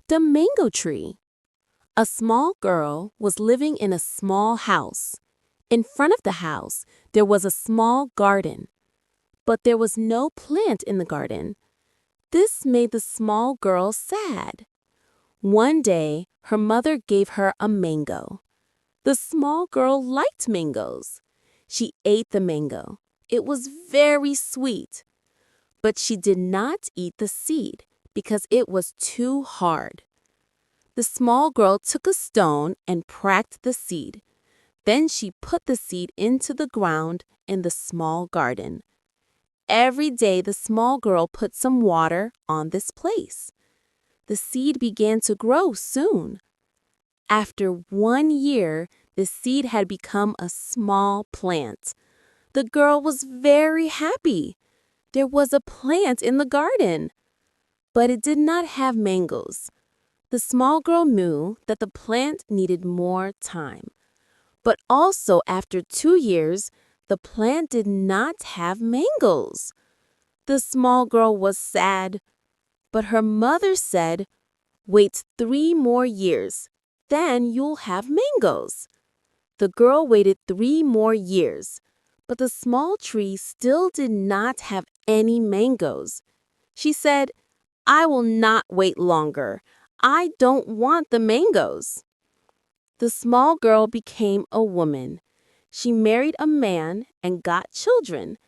The mango tree. A small girl was living in a small house. In front of the house, there was a small garden, but there was no plant in the garden. This made the small girl sad. One day, her mother gave her a mango. The small girl liked mangoes. She ate the mango. It was very sweet. But she did not eat the seed because it was too hard. The small girl took a stone and cracked the seed. Then she put the seed into the ground in the small garden. Every day the small girl put some water on this place. The seed began to grow soon. After 1 year, the seed had become a small plant. The girl was very happy. There was a plant in the garden, but it did not have mangoes. The small girl knew that the plant needed more time. But also after 2 years, the plant did not have mangoes. The small girl was sad, but her mother said, "Wait 3 more years, then you'll have mangoes." The girl waited 3 more years, but the small tree still did not have any mangoes. She said, "I will not wait longer. I don't want the mangoes." The small girl became a woman. She married a man and got children,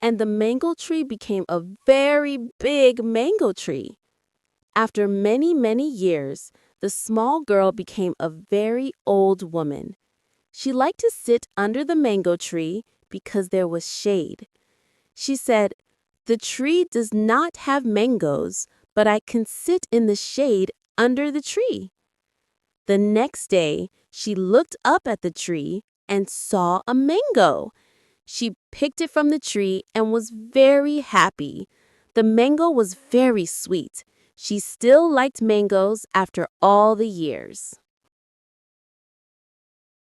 and the mango tree became a very big mango tree. After many, many years, the small girl became a very old woman. She liked to sit under the mango tree because there was shade. She said, "The tree does not have mangoes, but I can sit in the shade under the tree." The next day, she looked up at the tree and saw a mango. She picked it from the tree and was very happy. The mango was very sweet. She still liked mangoes after all the years.